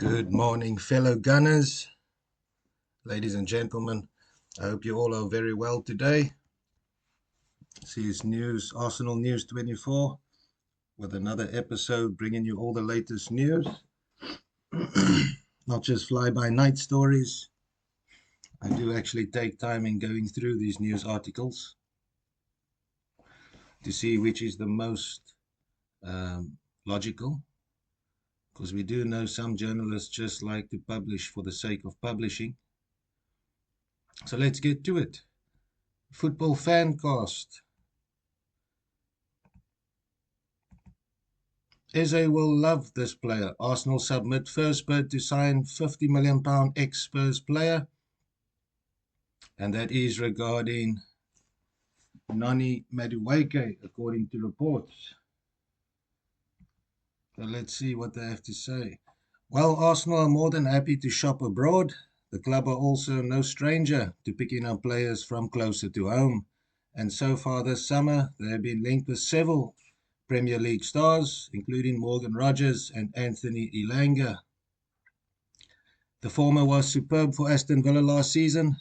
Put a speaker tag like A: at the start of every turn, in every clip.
A: Good morning, fellow Gunners, ladies and gentlemen. I hope you all are very well today. This is Arsenal News 24 with another episode bringing you all the latest news, not just fly-by-night stories. I do actually take time in going through these news articles to see which is the most logical, because we do know some journalists just like to publish for the sake of publishing. So let's get to it. Football Fancast. Eze will love this player. Arsenal submit first bid to sign £50 million ex-Spurs player. And that is regarding Noni Madueke, according to reports. So let's see what they have to say. While Arsenal are more than happy to shop abroad, the club are also no stranger to picking up players from closer to home. And so far this summer, they have been linked with several Premier League stars, including Morgan Rogers and Anthony Elanga. The former was superb for Aston Villa last season,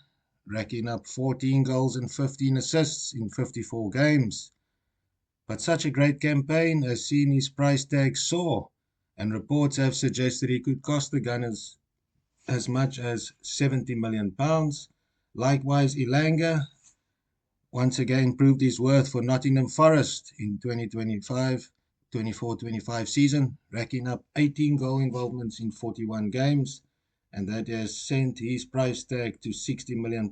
A: racking up 14 goals and 15 assists in 54 games. But such a great campaign has seen his price tag soar, and reports have suggested he could cost the Gunners as much as £70 million. Likewise, Elanga once again proved his worth for Nottingham Forest in 2024-25 season, racking up 18 goal involvements in 41 games, and that has sent his price tag to £60 million.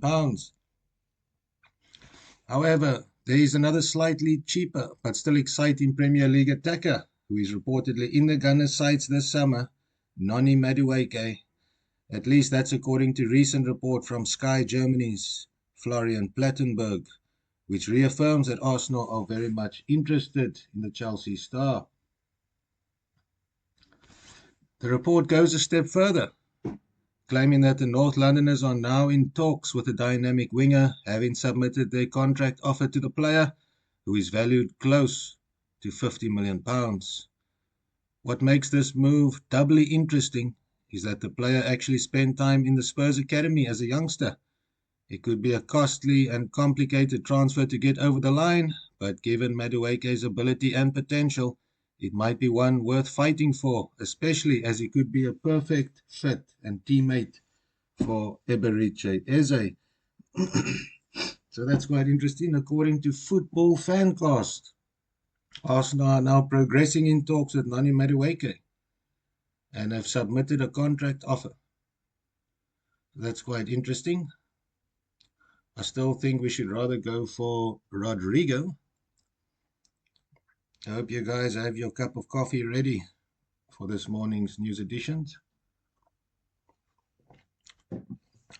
A: However, there is another slightly cheaper but still exciting Premier League attacker who is reportedly in the Gunners' sights this summer, Noni Madueke. At least that's according to recent report from Sky Germany's Florian Plettenberg, which reaffirms that Arsenal are very much interested in the Chelsea star. The report goes a step further, claiming that the North Londoners are now in talks with a dynamic winger, having submitted their contract offer to the player, who is valued close to £50 million. What makes this move doubly interesting is that the player actually spent time in the Spurs Academy as a youngster. It could be a costly and complicated transfer to get over the line, but given Madueke's ability and potential, it might be one worth fighting for, especially as he could be a perfect fit and teammate for Eberechi Eze. So that's quite interesting. According to Football Fancast, Arsenal are now progressing in talks with Noni Madueke and have submitted a contract offer. That's quite interesting. I still think we should rather go for Rodrygo. I hope you guys have your cup of coffee ready for this morning's news editions.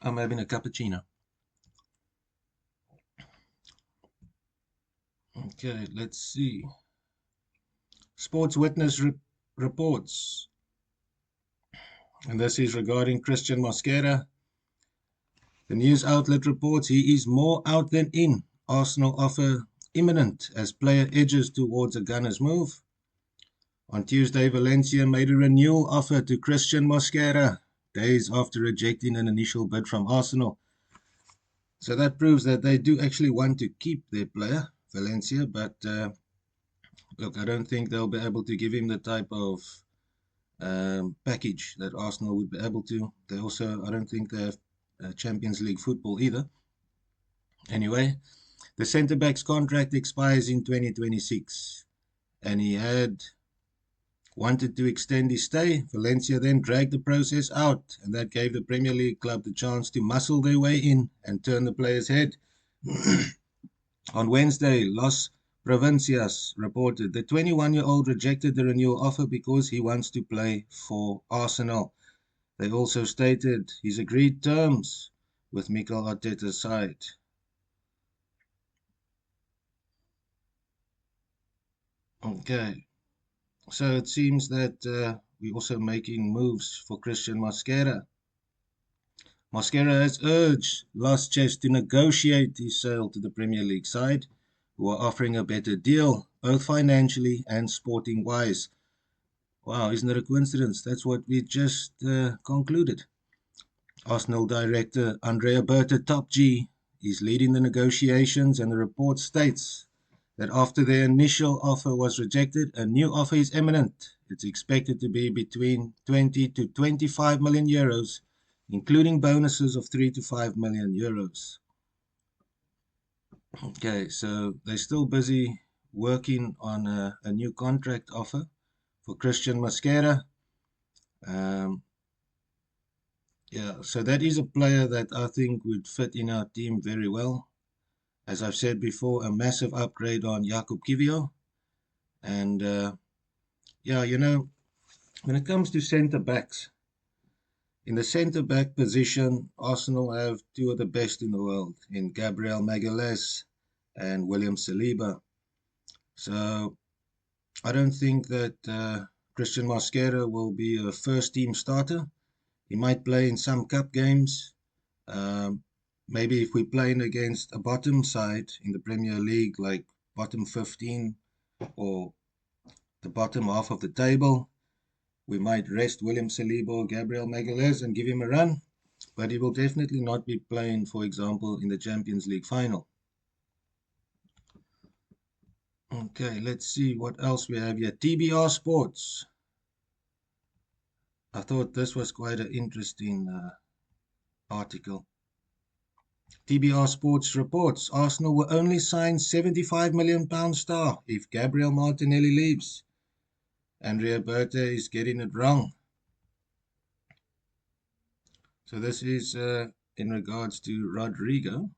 A: I'm having a cappuccino. Okay, let's see. Sports Witness reports, and this is regarding Cristhian Mosquera. The news outlet reports he is more out than in. Arsenal offer imminent as player edges towards a Gunners move. On Tuesday, Valencia made a renewal offer to Cristhian Mosquera, days after rejecting an initial bid from Arsenal. So that proves that they do actually want to keep their player, Valencia, but look, I don't think they'll be able to give him the type of package that Arsenal would be able to. They also, I don't think they have Champions League football either. Anyway, the centre-back's contract expires in 2026, and he had wanted to extend his stay. Valencia then dragged the process out, and that gave the Premier League club the chance to muscle their way in and turn the player's head. On Wednesday, Los Provincias reported the 21-year-old rejected the renewal offer because he wants to play for Arsenal. They also stated his agreed terms with Mikel Arteta's side. Okay, so it seems that we're also making moves for Cristhian Mosquera. Mosquera has urged Las Chess to negotiate his sale to the Premier League side, who are offering a better deal, both financially and sporting-wise. Wow, isn't it a coincidence? That's what we just concluded. Arsenal director Andrea Berta Top G is leading the negotiations, and the report states that after their initial offer was rejected, a new offer is imminent. It's expected to be between 20 to 25 million euros, including bonuses of 3 to 5 million euros. Okay, so they're still busy working on a new contract offer for Cristhian Mosquera. Um, yeah, so that is a player that I think would fit in our team very well. As I've said before, a massive upgrade on Jakub Kiwior. And yeah, when it comes to centre backs, in the centre back position, Arsenal have two of the best in the world in Gabriel Magalhaes and William Saliba. So I don't think that Cristhian Mosquera will be a first team starter. He might play in some cup games. Um, Maybe if we're playing against a bottom side in the Premier League, like bottom 15 or the bottom half of the table, we might rest William Saliba or Gabriel Magalhaes and give him a run. But he will definitely not be playing, for example, in the Champions League final. Okay, let's see what else we have here. TBR Sports. I thought this was quite an interesting article. TBR Sports reports Arsenal will only sign £75 million star if Gabriel Martinelli leaves. Andrea Berta is getting it wrong. So this is in regards to Rodrygo.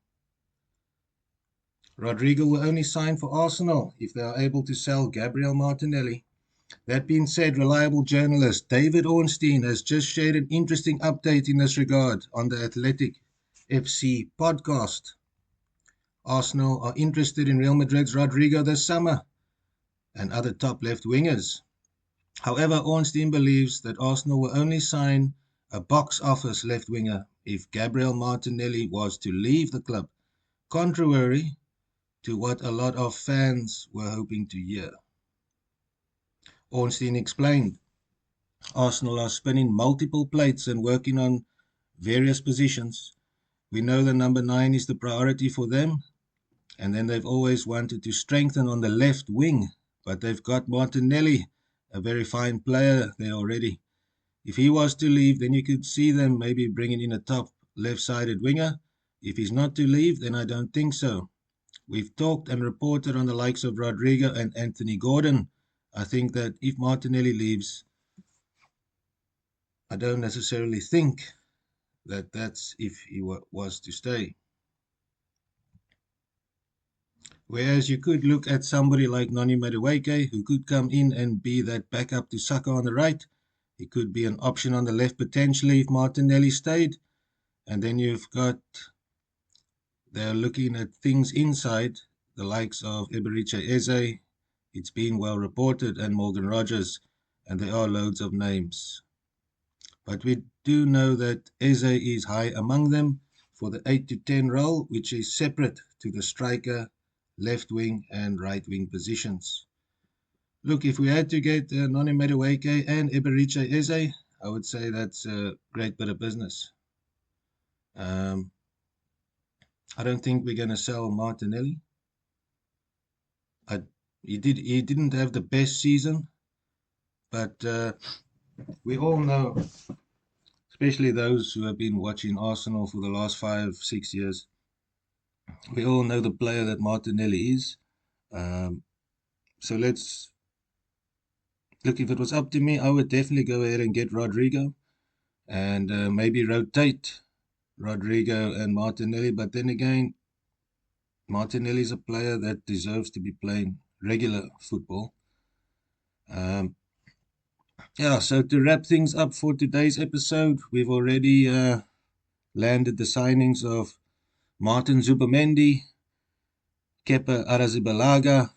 A: Rodrygo will only sign for Arsenal if they are able to sell Gabriel Martinelli. That being said, reliable journalist David Ornstein has just shared an interesting update in this regard on the Athletic FC podcast. Arsenal are interested in Real Madrid's Rodrygo this summer and other top left wingers. However, Ornstein believes that Arsenal will only sign a box office left winger if Gabriel Martinelli was to leave the club, contrary to what a lot of fans were hoping to hear. Ornstein explained, Arsenal are spinning multiple plates and working on various positions. We know the number 9 is the priority for them, and then they've always wanted to strengthen on the left wing, but they've got Martinelli, a very fine player there already. If he was to leave, then you could see them maybe bringing in a top left-sided winger. If he's not to leave, then I don't think so. We've talked and reported on the likes of Rodrygo and Anthony Gordon. I think that if Martinelli leaves, I don't necessarily think that that's if he was to stay. Whereas you could look at somebody like Noni Madueke, who could come in and be that backup to Saka on the right. He could be an option on the left potentially if Martinelli stayed. And then they're looking at things inside, the likes of Eberiche Eze. It's been well reported, and Morgan Rogers, and there are loads of names. But we do know that Eze is high among them for the 8 to 10 role, which is separate to the striker, left wing and right wing positions. Look, if we had to get Noni Madueke and Eberiche Eze, I would say that's a great bit of business. I don't think we're going to sell Martinelli. He didn't have the best season, but we all know, especially those who have been watching Arsenal for the last 5-6 years, we all know the player that Martinelli is. So let's look, if it was up to me, I would definitely go ahead and get Rodrygo and maybe rotate Rodrygo and Martinelli. But then again, Martinelli is a player that deserves to be playing regular football. Yeah, so to wrap things up for today's episode, we've already landed the signings of Martin Zubimendi, Kepa Arrizabalaga,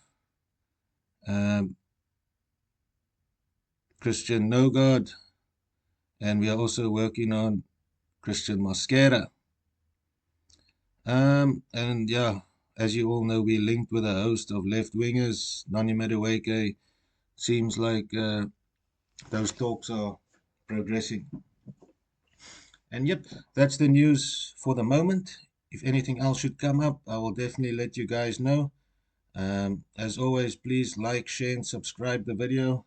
A: Christian Nogard, and we are also working on Cristhian Mosquera. And yeah, as you all know, we're linked with a host of left wingers. Noni Madueke seems like those talks are progressing. And yep, that's the news for the moment. If anything else should come up, I will definitely let you guys know. As always, please like, share, and subscribe the video.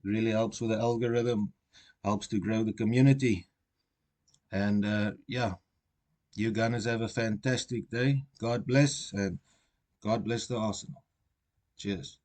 A: It really helps with the algorithm, helps to grow the community. And yeah, you Gunners have a fantastic day. God bless, and God bless the Arsenal. Cheers.